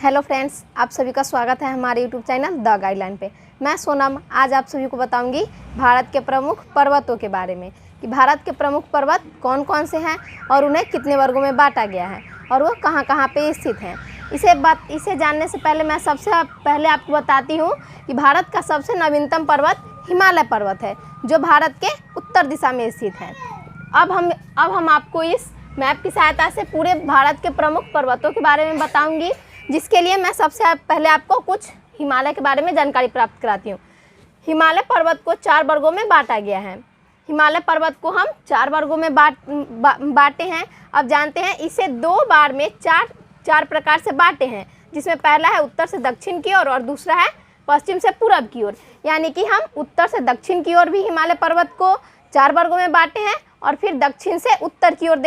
Hello friends, आप सभी का स्वागत है हमारे यूट्यूब चैनल द गाइडलाइन पे। मैं सोनम आज आप सभी को बताऊंगी भारत के प्रमुख पर्वतों के बारे में कि भारत के प्रमुख पर्वत कौन कौन से हैं और उन्हें कितने वर्गों में बांटा गया है और वो कहाँ कहाँ पे स्थित हैं। इसे जानने से पहले मैं सबसे पहले आपको बताती हूँ कि भारत का सबसे नवीनतम पर्वत हिमालय पर्वत है, जो भारत के उत्तर दिशा में स्थित है। अब हम आपको इस मैप की सहायता से पूरे भारत के प्रमुख पर्वतों के बारे में बताऊंगी, जिसके लिए मैं सबसे पहले आपको कुछ हिमालय के बारे में जानकारी प्राप्त कराती हूँ। हिमालय पर्वत को 4 वर्गों में बांटा गया है। हिमालय पर्वत को हम 4 वर्गों में बांटे हैं। अब जानते हैं इसे 2 बार में चार प्रकार से बांटे हैं, जिसमें पहला है उत्तर से दक्षिण की ओर और दूसरा है पश्चिम से पूरब की ओर। यानी कि हम उत्तर से दक्षिण की ओर भी हिमालय पर्वत को 4 वर्गों में बांटे हैं और फिर दक्षिण से उत्तर की ओर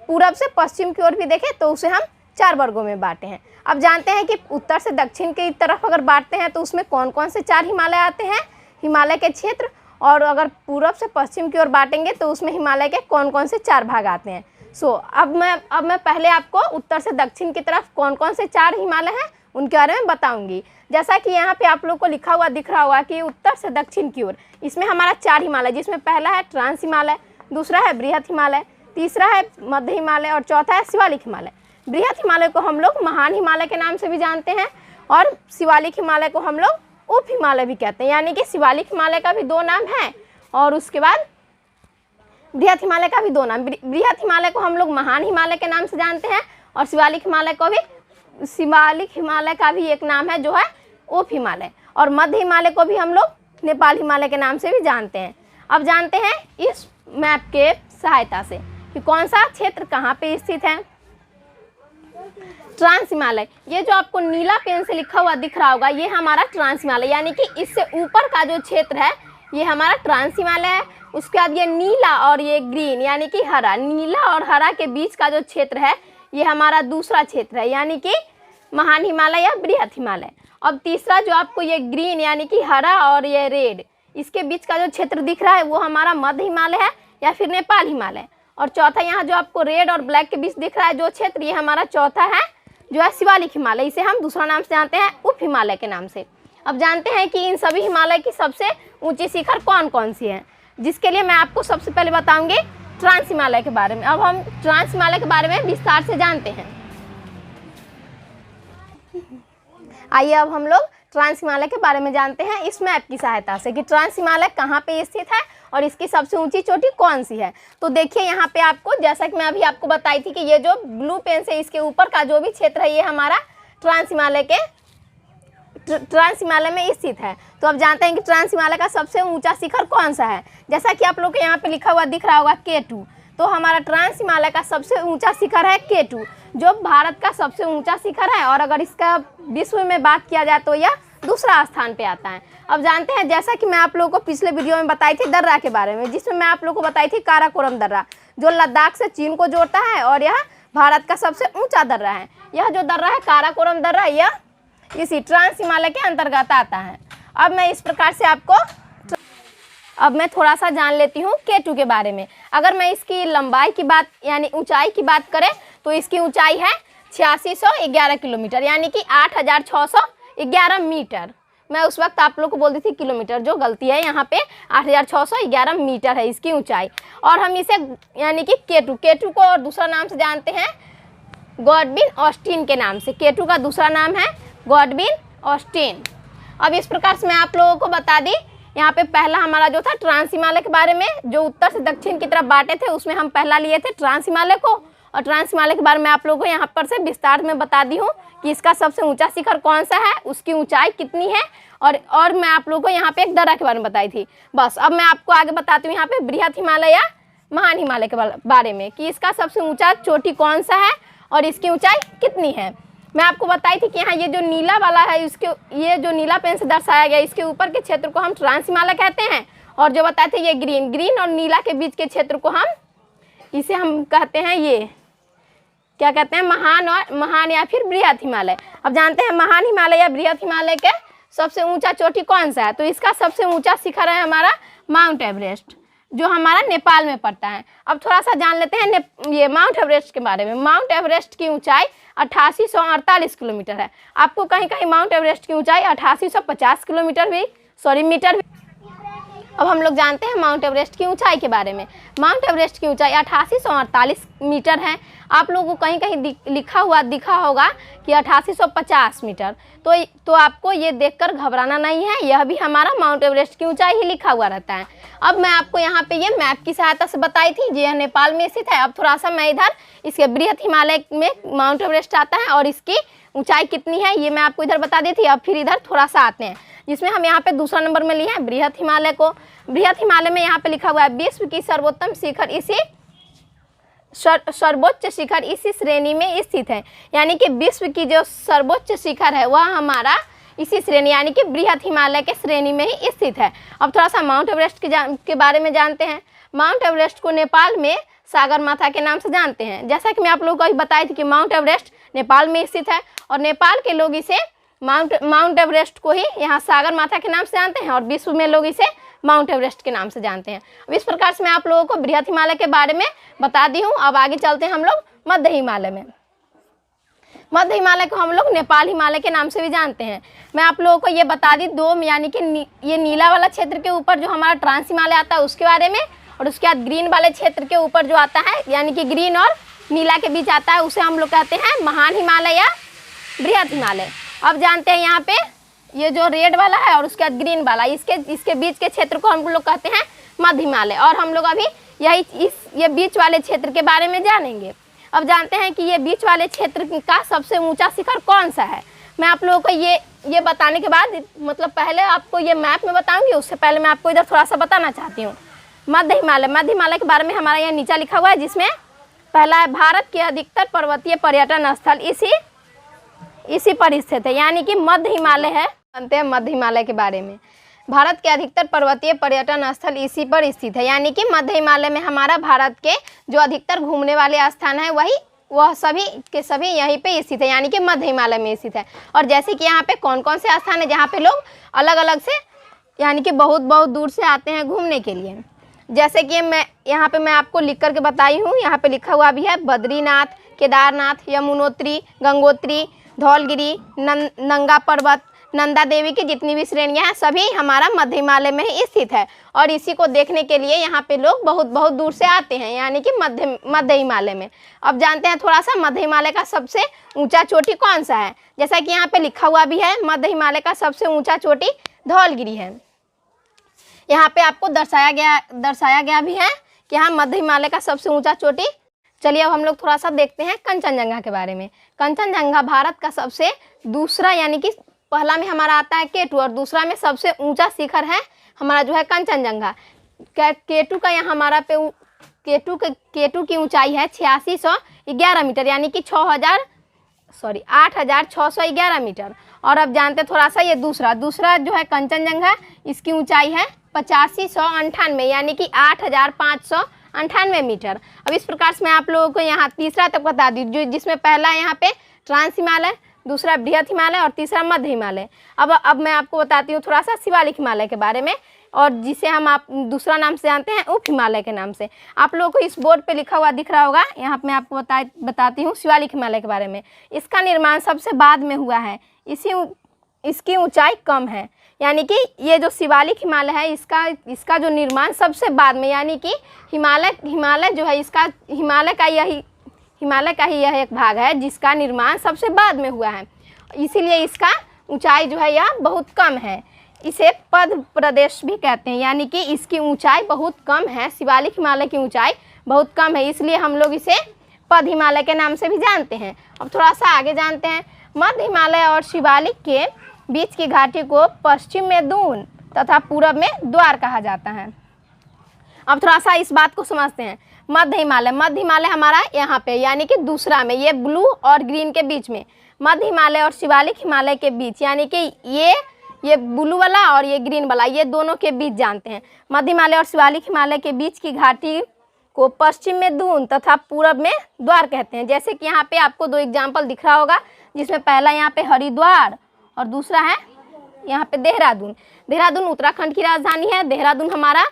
पूरब से पश्चिम की ओर भी देखें तो उसे हम 4 वर्गों में बांटे हैं। अब जानते हैं कि उत्तर से दक्षिण की तरफ अगर बांटते हैं तो उसमें कौन कौन से 4 हिमालय आते हैं, हिमालय के क्षेत्र, और अगर पूरब से पश्चिम की ओर बांटेंगे तो उसमें हिमालय के कौन कौन से 4 भाग आते हैं। अब मैं पहले आपको उत्तर से दक्षिण की तरफ कौन कौन से 4 हिमालय हैं उनके बारे में बताऊंगी। जैसा कि यहाँ पे आप लोग को लिखा हुआ दिख रहा होगा कि उत्तर से दक्षिण की ओर इसमें हमारा 4 हिमालय, जिसमें पहला है ट्रांस हिमालय, दूसरा है बृहत हिमालय, तीसरा है मध्य हिमालय और चौथा है शिवालिक हिमालय। बृहत हिमालय को हम लोग महान हिमालय के नाम से भी जानते हैं और शिवालिक हिमालय को हम लोग उप हिमालय भी कहते हैं। यानी कि शिवालिक हिमालय का भी 2 नाम है और उसके बाद बृहत हिमालय का भी 2 नाम। बृहत हिमालय को हम लोग महान हिमालय के नाम से जानते हैं और शिवालिक हिमालय का भी एक नाम है जो है उप हिमालय, और मध्य हिमालय को भी हम लोग नेपाल हिमालय के नाम से भी जानते हैं। अब जानते हैं इस मैप के सहायता से कि कौन सा क्षेत्र कहाँ पे स्थित है। ट्रांस हिमालय, ये जो आपको नीला पेन से लिखा हुआ दिख रहा होगा, ये हमारा ट्रांस हिमालय, यानी कि इससे ऊपर का जो क्षेत्र है ये हमारा ट्रांस हिमालय है। उसके बाद ये नीला और ये ग्रीन यानी कि हरा, नीला और हरा के बीच का जो क्षेत्र है ये हमारा दूसरा क्षेत्र है, यानी कि महान हिमालय या बृहत हिमालय। अब तीसरा जो आपको ये ग्रीन यानी कि हरा और ये रेड, इसके बीच का जो क्षेत्र दिख रहा है वो हमारा मध्य हिमालय है या फिर नेपाल हिमालय। और चौथा यहाँ जो आपको रेड और ब्लैक के बीच दिख रहा है जो क्षेत्र, ये हमारा चौथा है जो है शिवालिक हिमालय। इसे हम दूसरा नाम से जानते हैं उप हिमालय के नाम से। अब जानते हैं कि इन सभी हिमालय की सबसे ऊंची शिखर कौन कौन सी है, जिसके लिए मैं आपको सबसे पहले बताऊंगी ट्रांस हिमालय के बारे में। अब हम ट्रांस हिमालय के बारे में विस्तार से जानते हैं। आइए अब हम लोग ट्रांस हिमालय के बारे में जानते हैं इस मैप की सहायता से कि ट्रांस हिमालय कहाँ पे स्थित है और इसकी सबसे ऊंची चोटी कौन सी है। तो देखिए यहाँ पे आपको, जैसा कि मैं अभी आपको बताई थी कि ये जो ब्लू पेन से इसके ऊपर का जो भी क्षेत्र है ये हमारा ट्रांस हिमालय में स्थित है। तो अब जानते हैं कि ट्रांस हिमालय का सबसे ऊंचा शिखर कौन सा है। जैसा कि आप लोग को यहाँ पे लिखा हुआ दिख रहा होगा K2, तो हमारा ट्रांस हिमालय का सबसे ऊंचा शिखर है K2, जो भारत का सबसे ऊंचा शिखर है। और अगर इसका विश्व में बात किया जाए तो यह दूसरा स्थान पे आता है। अब जानते हैं, जैसा कि मैं आप लोगों को पिछले वीडियो में बताई थी दर्रा के बारे में, जिसमें मैं आप लोगों को बताई थी काराकोरम दर्रा, जो लद्दाख से चीन को जोड़ता है और यह भारत का सबसे ऊंचा दर्रा है। यह जो दर्रा है काराकोरम दर्रा, यह इसी ट्रांस हिमालय के अंतर्गत आता है। अब मैं इस प्रकार से अब मैं थोड़ा सा जान लेती हूँ K2 के बारे में। अगर मैं इसकी लंबाई की बात यानी ऊंचाई की बात करें तो इसकी ऊंचाई है 8611 किलोमीटर, यानी कि 8611 मीटर। मैं उस वक्त आप लोग को बोल दी थी किलोमीटर, जो गलती है, यहाँ पे 8611 मीटर है इसकी ऊंचाई। और हम इसे यानी कि K2 को और दूसरा नाम से जानते हैं गॉडविन ऑस्टिन के नाम से। K2 का दूसरा नाम है गॉडविन ऑस्टिन। अब इस प्रकार से मैं आप लोगों को बता दी, यहाँ पे पहला हमारा जो था ट्रांस हिमालय के बारे में, जो उत्तर से दक्षिण की तरफ बांटे थे, उसमें हम पहला लिए थे ट्रांस हिमालय को। और ट्रांस हिमालय के बारे में आप लोगों को यहाँ पर से विस्तार में बता दी हूँ कि इसका सबसे ऊंचा शिखर कौन सा है, उसकी ऊंचाई कितनी है, और मैं आप लोगों को यहाँ पे एक दर्रा के बारे में बताई थी। बस अब मैं आपको आगे बताती हूँ यहाँ पे बृहत हिमालय या महान हिमालय के बारे में कि इसका सबसे ऊंचा चोटी कौन सा है और इसकी ऊंचाई कितनी है। मैं आपको बताई थी कि यहाँ ये जो नीला वाला है, ये जो नीला पेन से दर्शाया गया, इसके ऊपर के क्षेत्र को हम ट्रांस हिमालय कहते हैं, और जो बताए थे ये ग्रीन और नीला के बीच के क्षेत्र को इसे हम कहते हैं, ये क्या कहते हैं, महान या फिर बृहत हिमालय। अब जानते हैं महान हिमालय या बृहत हिमालय के सबसे ऊंचा चोटी कौन सा है। तो इसका सबसे ऊंचा शिखर है हमारा माउंट एवरेस्ट, जो हमारा नेपाल में पड़ता है। अब थोड़ा सा जान लेते हैं ये माउंट एवरेस्ट के बारे में। माउंट एवरेस्ट की ऊंचाई 8848 किलोमीटर है। आपको कहीं कहीं माउंट एवरेस्ट की ऊंचाई 8850 किलोमीटर भी मीटर भी। अब हम लोग जानते हैं माउंट एवरेस्ट की ऊंचाई के बारे में। माउंट एवरेस्ट की ऊंचाई 8848 मीटर है। आप लोगों को कहीं कहीं लिखा हुआ दिखा होगा कि 8850 मीटर, तो आपको ये देखकर घबराना नहीं है, यह भी हमारा माउंट एवरेस्ट की ऊंचाई ही लिखा हुआ रहता है। अब मैं आपको यहाँ पे ये मैप की सहायता से बताई थी, यह नेपाल में स्थित है। अब थोड़ा सा मैं इधर इसके बृहत हिमालय में माउंट एवरेस्ट आता है और इसकी ऊंचाई कितनी है ये मैं आपको इधर बता दी थी। अब फिर इधर थोड़ा सा आते हैं, जिसमें हम यहाँ पे दूसरा नंबर में लिए हैं बृहत हिमालय को। बृहत हिमालय में यहाँ पे लिखा हुआ है विश्व की सर्वोत्तम शिखर इसी सर्वोच्च शिखर इसी श्रेणी में स्थित है। यानी कि विश्व की जो सर्वोच्च शिखर है वह हमारा इसी श्रेणी यानी कि बृहत हिमालय के श्रेणी में ही स्थित है। अब थोड़ा सा माउंट एवरेस्ट के बारे में जानते हैं। माउंट एवरेस्ट को नेपाल में सागरमाथा के नाम से जानते हैं। जैसा कि मैं आप लोगों को बताई थी कि माउंट एवरेस्ट नेपाल में स्थित है और नेपाल के लोग इसे माउंट एवरेस्ट को ही यहाँ सागरमाथा के नाम से जानते हैं और विश्व में लोग इसे माउंट एवरेस्ट के नाम से जानते हैं। अब इस प्रकार से मैं आप लोगों को बृहत हिमालय के बारे में बता दी हूँ। अब आगे चलते हैं हम लोग मध्य हिमालय में। मध्य हिमालय को हम लोग नेपाल हिमालय के नाम से भी जानते हैं। मैं आप लोगों को ये बता दी दो, यानी कि ये नीला वाला क्षेत्र के ऊपर जो हमारा ट्रांस हिमालय आता है उसके बारे में, और उसके बाद ग्रीन वाले क्षेत्र के ऊपर जो आता है यानी कि ग्रीन और नीला के बीच आता है उसे हम लोग कहते हैं महान हिमालय या बृहत हिमालय। अब जानते हैं यहाँ पे ये जो रेड वाला है और उसके बाद ग्रीन वाला, इसके बीच के क्षेत्र को हम लोग कहते हैं मध्य हिमालय। और हम लोग अभी ये बीच वाले क्षेत्र के बारे में जानेंगे। अब जानते हैं कि ये बीच वाले क्षेत्र का सबसे ऊंचा शिखर कौन सा है। मैं आप लोगों को ये बताने के बाद, मतलब पहले आपको ये मैप में बताऊंगी, उससे पहले मैं आपको इधर थोड़ा सा बताना चाहती हूँ मध्य हिमालय के बारे में। हमारा यहाँ नीचा लिखा हुआ है, जिसमें पहला है भारत के अधिकतर पर्वतीय पर्यटन स्थल इसी पर स्थित है, यानी कि मध्य हिमालय है। जानते हैं मध्य हिमालय के बारे में। भारत के अधिकतर पर्वतीय पर्यटन स्थल इसी पर स्थित है, यानी कि मध्य हिमालय में हमारा भारत के जो अधिकतर घूमने वाले स्थान है वह सभी के सभी यहीं पे स्थित है, यानी कि मध्य हिमालय में स्थित है। और जैसे कि यहाँ पे कौन कौन से स्थान है जहाँ पे लोग अलग अलग से यानी कि बहुत बहुत दूर से आते हैं घूमने के लिए। जैसे कि यहाँ पे मैं आपको लिख करके बताई हूँ, यहाँ पे लिखा हुआ भी है बद्रीनाथ, केदारनाथ, यमुनोत्री, गंगोत्री, धौलगिरी, नंगा पर्वत, नंदा देवी की जितनी भी श्रेणियां हैं सभी हमारा मध्य हिमालय में ही स्थित है। और इसी को देखने के लिए यहाँ पे लोग बहुत बहुत दूर से आते हैं, यानी कि मध्य हिमालय में। अब जानते हैं थोड़ा सा मध्य हिमालय का सबसे ऊंचा चोटी कौन सा है। जैसा कि यहाँ पे लिखा हुआ भी है मध्य हिमालय का सबसे ऊंचा चोटी धौलगिरी है। यहाँ पे आपको दर्शाया गया भी है कि हाँ मध्य हिमालय का सबसे ऊंचा चोटी। चलिए अब हम लोग थोड़ा सा देखते हैं कंचनजंगा के बारे में। कंचनजंगा भारत का सबसे दूसरा, यानी कि पहला में हमारा आता है K2 और दूसरा में सबसे ऊंचा शिखर है हमारा जो है कंचनजंगा। K2 का यहाँ हमारा पे K2 की ऊंचाई है 8611 मीटर, यानी कि 8611 मीटर। और अब जानते थोड़ा सा ये दूसरा जो है कंचनजंगा, इसकी ऊंचाई है 8598, यानी कि 8598 मीटर। अब इस प्रकार से मैं आप लोगों को यहाँ तीसरा तक बता दी, जिसमें पहला यहाँ पे ट्रांस हिमालय, दूसरा बृहत हिमालय और तीसरा मध्य हिमालय। अब मैं आपको बताती हूँ थोड़ा सा शिवालिक हिमालय के बारे में, और जिसे हम आप दूसरा नाम से जानते हैं उप हिमालय के नाम से। आप लोगों को इस बोर्ड पे लिखा हुआ दिख रहा होगा, यहाँ पे मैं आपको बताती हूँ शिवालिक हिमालय के बारे में। इसका निर्माण सबसे बाद में हुआ है, इसकी ऊंचाई कम है, यानी कि ये जो शिवालिक हिमालय है इसका जो निर्माण सबसे बाद में, यानी कि हिमालय जो है इसका हिमालय का ही यह एक भाग है जिसका निर्माण सबसे बाद में हुआ है, इसीलिए इसका ऊंचाई जो है यह बहुत कम है। इसे पद प्रदेश भी कहते हैं, यानी कि इसकी ऊंचाई बहुत कम है। शिवालिक हिमालय की ऊंचाई बहुत कम है, इसलिए हम लोग इसे पद हिमालय के नाम से भी जानते हैं। अब थोड़ा सा आगे जानते हैं। मध्य हिमालय और शिवालिक के बीच की घाटी को पश्चिम में दून तथा पूरब में द्वार कहा जाता है। अब थोड़ा सा इस बात को समझते हैं। मध्य हिमालय हमारा यहाँ पे, यानी कि दूसरा में, ये ब्लू और ग्रीन के बीच में। मध्य हिमालय और शिवालिक हिमालय के बीच, यानी कि ये ब्लू वाला और ये ग्रीन वाला, ये दोनों के बीच जानते हैं। मध्य हिमालय और शिवालिक हिमालय के बीच की घाटी को पश्चिम में दून तथा पूरब में द्वार कहते हैं। जैसे कि यहाँ पे आपको दो एग्जाम्पल दिख रहा होगा, जिसमें पहला यहाँ पे हरिद्वार और दूसरा है यहाँ पे देहरादून। देहरादून उत्तराखंड की राजधानी है। देहरादून हमारा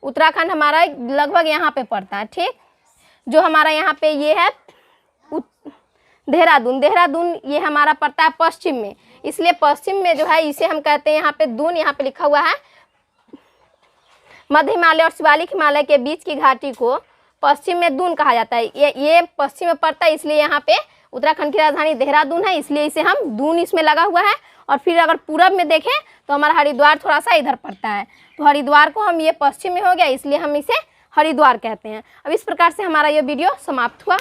उत्तराखंड हमारा लगभग यहाँ पे पड़ता है, ठीक। जो हमारा यहाँ पे ये है देहरादून, देहरादून ये हमारा पड़ता है पश्चिम में, इसलिए पश्चिम में जो है इसे हम कहते हैं यहाँ पे दून, यहाँ पे लिखा हुआ है। मध्य हिमालय और शिवालिक हिमालय के बीच की घाटी को पश्चिम में दून कहा जाता है। ये पश्चिम में पड़ता है, इसलिए यहाँ पे उत्तराखंड की राजधानी देहरादून है, इसलिए इसे हम दून इसमें लगा हुआ है। और फिर अगर पूरब में देखें तो हमारा हरिद्वार थोड़ा सा इधर पड़ता है, तो हरिद्वार को हम, ये पश्चिम में हो गया इसलिए हम इसे हरिद्वार कहते हैं। अब इस प्रकार से हमारा ये वीडियो समाप्त हुआ।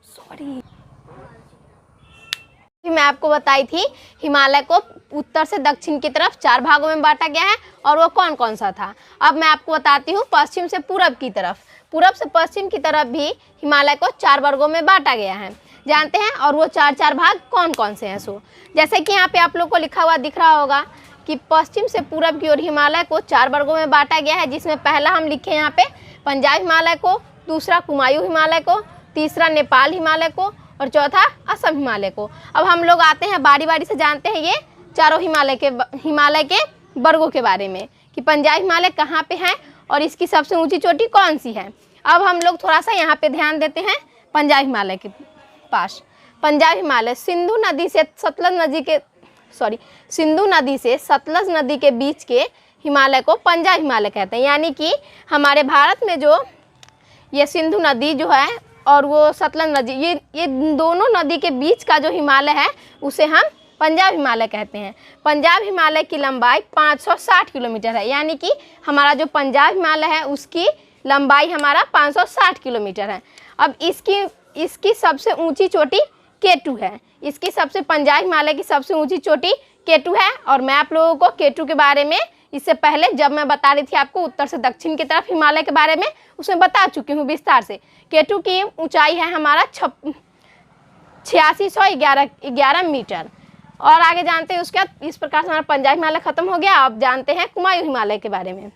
सॉरी, मैं आपको बताई थी हिमालय को उत्तर से दक्षिण की तरफ 4 भागों में बांटा गया है, और वो कौन कौन सा था। अब मैं आपको बताती हूँ पश्चिम से पूरब की तरफ, पूरब से पश्चिम की तरफ भी हिमालय को 4 वर्गों में बांटा गया है, जानते हैं। और वो 4 भाग कौन कौन से हैं। सो जैसे कि यहाँ पे आप लोग को लिखा हुआ दिख रहा होगा कि पश्चिम से पूरब की ओर हिमालय को 4 वर्गों में बांटा गया है, जिसमें पहला हम लिखे यहाँ पे पंजाब हिमालय को, दूसरा कुमायूं हिमालय को, तीसरा नेपाल हिमालय को, और चौथा असम हिमालय को। अब हम लोग आते हैं बारी बारी से, जानते हैं ये चारों हिमालय के वर्गों के बारे में, कि पंजाब हिमालय कहाँ पे है और इसकी सबसे ऊंची चोटी कौन सी है। अब हम लोग थोड़ा सा यहाँ पे ध्यान देते हैं पंजाब हिमालय के पास। पंजाब हिमालय सिंधु नदी से सतलज नदी के बीच के हिमालय को पंजाब हिमालय कहते हैं। यानी कि हमारे भारत में जो ये सिंधु नदी जो है और वो सतलज नदी, ये दोनों नदी के बीच का जो हिमालय है उसे हम पंजाब हिमालय कहते हैं। पंजाब हिमालय की लंबाई 560 किलोमीटर है, यानी कि हमारा जो पंजाब हिमालय है उसकी लंबाई हमारा 560 किलोमीटर है। अब इसकी सबसे ऊंची चोटी K2 है। इसकी सबसे पंजाब हिमालय की सबसे ऊंची चोटी K2 है। और मैं आप लोगों को K2 के बारे में इससे पहले जब मैं बता रही थी आपको उत्तर से दक्षिण की तरफ हिमालय के बारे में, उसमें बता चुकी हूँ विस्तार से। K2 की ऊंचाई है हमारा 8611 मीटर। और आगे जानते हैं उसके बाद, इस प्रकार से हमारा पंजाब हिमालय खत्म हो गया। अब जानते हैं कुमायूं हिमालय के बारे में।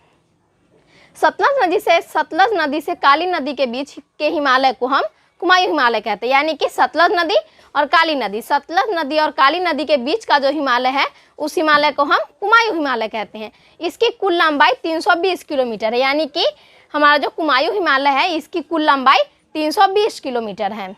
सतलज नदी से काली नदी के बीच के हिमालय को हम कुमायूं हिमालय कहते हैं। यानी कि सतलज नदी और काली नदी, सतलज नदी और काली नदी के बीच का जो हिमालय है उस हिमालय को हम कुमायूं हिमालय कहते हैं। इसकी कुल लंबाई 320 किलोमीटर है। यानी कि हमारा जो कुमायूं हिमालय है इसकी कुल लंबाई 320 किलोमीटर है।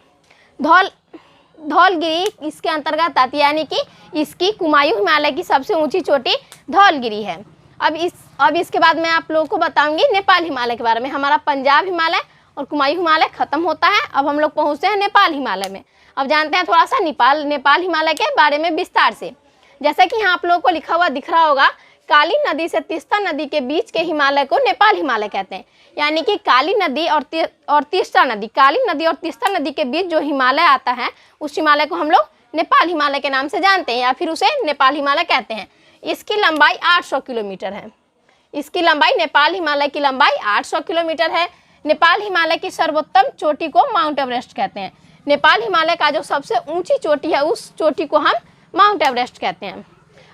धौलगिरी इसके अंतर्गत आती है, यानी कि इसकी कुमायूं हिमालय की सबसे ऊंची चोटी धौलगिरी है। अब इसके बाद मैं आप लोगों को बताऊंगी नेपाल हिमालय के बारे में। हमारा पंजाब हिमालय और कुमायूं हिमालय खत्म होता है, अब हम लोग पहुँचते हैं नेपाल हिमालय में। अब जानते हैं थोड़ा सा नेपाल हिमालय के बारे में विस्तार से। जैसा कि यहाँ आप लोगों को लिखा हुआ दिख रहा होगा, काली नदी से तीस्ता नदी के बीच के हिमालय को नेपाल हिमालय कहते हैं। यानी कि काली नदी और तीस्ता नदी, काली नदी और तीस्ता नदी के बीच जो हिमालय आता है उस हिमालय को हम लोग नेपाल हिमालय के नाम से जानते हैं, या फिर उसे नेपाल हिमालय कहते हैं। इसकी लंबाई 800 किलोमीटर है। इसकी लंबाई, नेपाल हिमालय की लंबाई 800 किलोमीटर है। नेपाल हिमालय की सर्वोत्तम चोटी को माउंट एवरेस्ट कहते हैं। नेपाल हिमालय का जो सबसे ऊंची चोटी है उस चोटी को हम माउंट एवरेस्ट कहते हैं।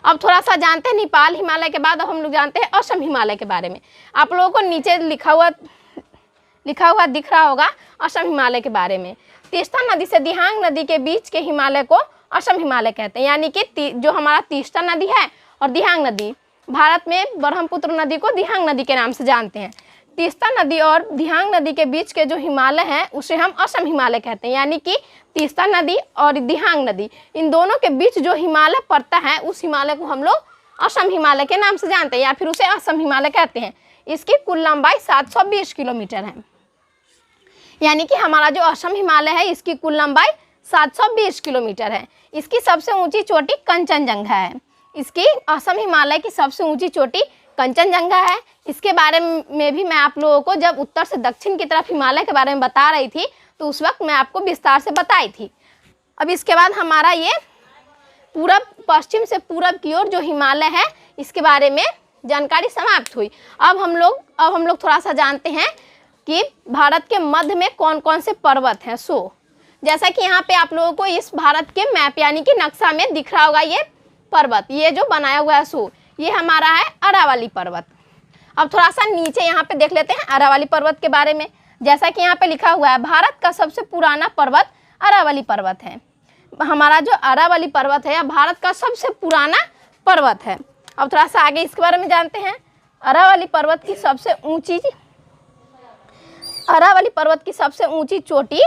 अब थोड़ा सा जानते हैं नेपाल हिमालय के बाद अब हम लोग जानते हैं असम हिमालय के बारे में। आप लोगों को नीचे लिखा हुआ दिख रहा होगा असम हिमालय के बारे में। तीस्ता नदी से दिहांग नदी के बीच के हिमालय को असम हिमालय कहते हैं। यानी कि जो हमारा तीस्ता नदी है और दिहांग नदी, भारत में ब्रह्मपुत्र नदी को दिहांग नदी के नाम से जानते हैं। तीस्ता नदी और दिहांग नदी के बीच के जो हिमालय है उसे हम असम हिमालय कहते हैं। यानी कि तीस्ता नदी और दिहांग नदी, इन दोनों के बीच जो हिमालय पड़ता है उस हिमालय को हम लोग असम हिमालय के नाम से जानते हैं, या फिर उसे असम हिमालय कहते हैं। इसकी कुल लंबाई 720 किलोमीटर है। यानी कि हमारा जो असम हिमालय है इसकी कुल लंबाई 720 किलोमीटर है। इसकी सबसे ऊंची चोटी कंचनजंगा है। इसकी असम हिमालय की सबसे ऊंची चोटी कंचनजंगा है। इसके बारे में भी मैं आप लोगों को जब उत्तर से दक्षिण की तरफ हिमालय के बारे में बता रही थी तो उस वक्त मैं आपको विस्तार से बताई थी। अब इसके बाद हमारा ये पश्चिम से पूरब की ओर जो हिमालय है इसके बारे में जानकारी समाप्त हुई। अब हम लोग थोड़ा सा जानते हैं कि भारत के मध्य में कौन कौन से पर्वत हैं। जैसा कि यहाँ पे आप लोगों को इस भारत के मैप यानी कि नक्शा में दिख रहा होगा ये पर्वत, ये जो बनाया हुआ है ये हमारा है अरावली पर्वत। अब थोड़ा सा नीचे यहाँ पे देख लेते हैं अरावली पर्वत के बारे में। जैसा कि यहाँ पे लिखा हुआ है, भारत का सबसे पुराना पर्वत अरावली पर्वत है। हमारा जो अरावली पर्वत है भारत का सबसे पुराना पर्वत है। अब थोड़ा सा आगे इसके बारे में जानते हैं। अरावली पर्वत की सबसे ऊंची चोटी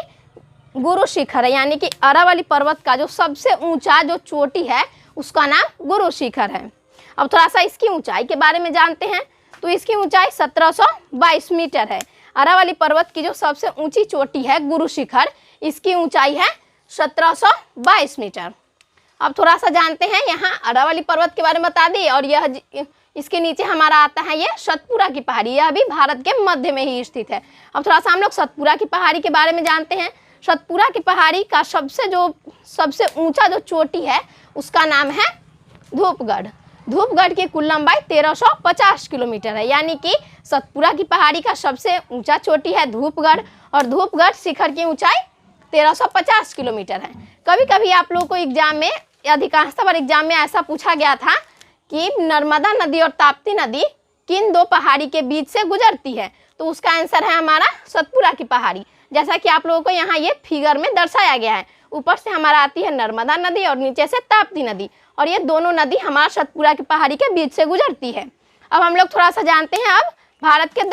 गुरु शिखर है, यानी कि अरावली पर्वत का जो सबसे ऊंचा जो चोटी है उसका नाम गुरु शिखर है। अब थोड़ा सा इसकी ऊंचाई के बारे में जानते हैं। तो इसकी ऊंचाई 1722 मीटर है। अरावली पर्वत की जो सबसे ऊंची चोटी है गुरु शिखर, इसकी ऊंचाई है 1722 मीटर। अब थोड़ा सा जानते हैं यहाँ अरावली पर्वत के बारे में बता दी। और यह इसके नीचे हमारा आता है ये सतपुड़ा की पहाड़ी, यह भी भारत के मध्य में ही स्थित है। अब थोड़ा सा हम लोग सतपुड़ा की पहाड़ी के बारे में जानते हैं। सतपुड़ा की पहाड़ी का सबसे ऊंचा जो चोटी है उसका नाम है धूपगढ़। धूपगढ़ की कुल लंबाई 1350 किलोमीटर है, यानी कि सतपुड़ा की पहाड़ी का सबसे ऊंचा चोटी है धूपगढ़ और धूपगढ़ शिखर की ऊंचाई 1350 किलोमीटर है। कभी कभी आप लोगों को एग्जाम में, अधिकांशतः बार एग्जाम में ऐसा पूछा गया था कि नर्मदा नदी और ताप्ती नदी किन दो पहाड़ी के बीच से गुजरती है, तो उसका आंसर है हमारा सतपुड़ा की पहाड़ी। जैसा कि आप लोगों को यहाँ ये फिगर में दर्शाया गया है, ऊपर से हमारा आती है नर्मदा नदी और नीचे से ताप्ती नदी, और ये दोनों नदी हमारा सतपुड़ा की पहाड़ी के बीच से गुजरती है। अब हम लोग थोड़ा सा जानते हैं अब भारत के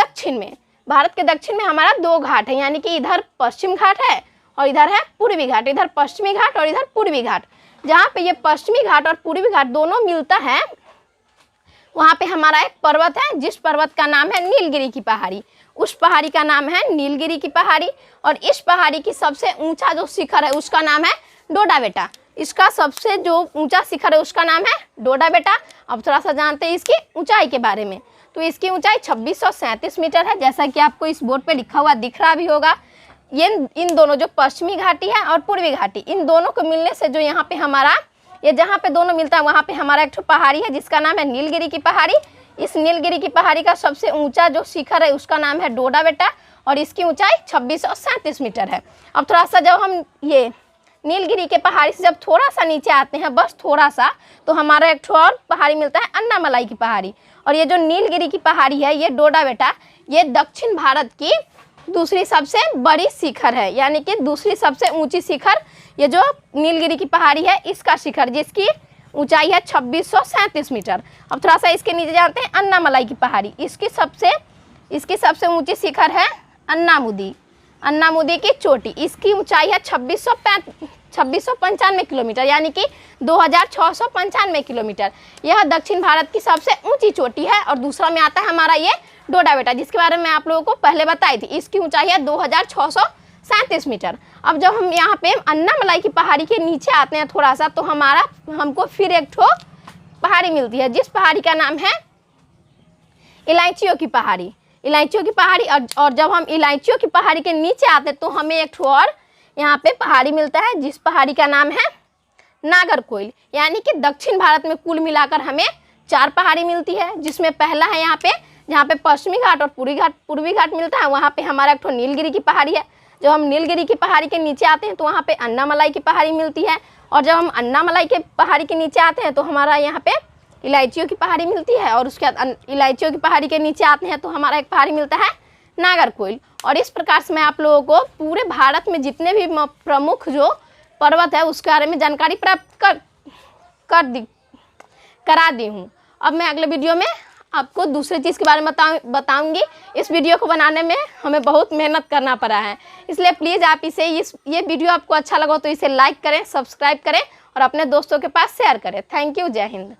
दक्षिण में हमारा दो घाट है, यानी कि इधर पश्चिम घाट है और इधर है पूर्वी घाट। इधर पश्चिमी घाट और इधर पूर्वी घाट। जहाँ पे ये पश्चिमी घाट और पूर्वी घाट दोनों मिलता है वहाँ पे हमारा एक पर्वत है, जिस पर्वत का नाम है नीलगिरी की पहाड़ी। उस पहाड़ी का नाम है नीलगिरी की पहाड़ी। और इस पहाड़ी की सबसे ऊंचा जो शिखर है उसका नाम है डोडा बेटा। इसका सबसे जो ऊंचा शिखर है उसका नाम है डोडा बेटा। अब थोड़ा सा जानते हैं इसकी ऊंचाई के बारे में। तो इसकी ऊंचाई 2637 मीटर है, जैसा कि आपको इस बोर्ड पे लिखा हुआ दिख रहा भी होगा। ये इन दोनों जो पश्चिमी घाटी है और पूर्वी घाटी, इन दोनों को मिलने से जो यहाँ पे हमारा ये जहाँ पे दोनों मिलता है वहाँ पे हमारा एक पहाड़ी है जिसका नाम है नीलगिरी की पहाड़ी। इस नीलगिरी की पहाड़ी का सबसे ऊंचा जो शिखर है उसका नाम है डोडा बेटा और इसकी ऊंचाई 2637 मीटर है। अब थोड़ा सा जब हम ये नीलगिरी के पहाड़ी से जब थोड़ा सा नीचे आते हैं, बस थोड़ा सा, तो हमारा एक और पहाड़ी मिलता है अन्नामलाई की पहाड़ी। और ये जो नीलगिरी की पहाड़ी है, ये डोडा बेटा, ये दक्षिण भारत की दूसरी सबसे बड़ी शिखर है, यानी कि दूसरी सबसे ऊंची शिखर ये जो नीलगिरी की पहाड़ी है इसका शिखर, जिसकी ऊंचाई है 2637 मीटर। अब थोड़ा सा इसके नीचे जानते हैं अन्नामलाई की पहाड़ी। इसकी सबसे ऊंची शिखर है अन्नामुदी की चोटी। इसकी ऊंचाई है 2695 किलोमीटर, यानी कि 2695 किलोमीटर। यह दक्षिण भारत की सबसे ऊंची चोटी है। और दूसरा में आता है हमारा ये डोडा बेटा, जिसके बारे में आप लोगों को पहले बताई थी। इसकी ऊंचाई है 2637 मीटर। अब जब हम यहाँ पे अन्नामलाई की पहाड़ी के नीचे आते हैं थोड़ा सा, तो हमको फिर एक पहाड़ी मिलती है, जिस पहाड़ी का नाम है इलायचियों की पहाड़ी। और जब हम इलायचियों की पहाड़ी के नीचे आते हैं तो हमें एक और यहाँ पे पहाड़ी मिलता है, जिस पहाड़ी का नाम है नागरकोइल। यानी कि दक्षिण भारत में कुल मिलाकर हमें 4 पहाड़ी मिलती है, जिसमें पहला है यहाँ पे जहाँ पे पश्चिमी घाट और पूर्वी घाट मिलता है, वहाँ पे हमारा एक नीलगिरी की पहाड़ी है। जब हम नीलगिरी की पहाड़ी के नीचे आते हैं तो वहाँ पे अन्नामलाई की पहाड़ी मिलती है। और जब हम अन्नामलाई के पहाड़ी के नीचे आते हैं तो हमारा यहाँ पे इलायचियों की पहाड़ी मिलती है। और उसके बाद इलायचियों की पहाड़ी के नीचे आते हैं तो हमारा एक पहाड़ी मिलता है नागरकोइल। और इस प्रकार से मैं आप लोगों को पूरे भारत में जितने भी प्रमुख जो पर्वत है उसके बारे में जानकारी प्राप्त करा दी हूँ। अब मैं अगले वीडियो में आपको दूसरी चीज़ के बारे में बताऊंगी। इस वीडियो को बनाने में हमें बहुत मेहनत करना पड़ा है, इसलिए प्लीज़ आप ये वीडियो आपको अच्छा लगा तो इसे लाइक करें, सब्सक्राइब करें और अपने दोस्तों के पास शेयर करें। Thank you. जय हिंद।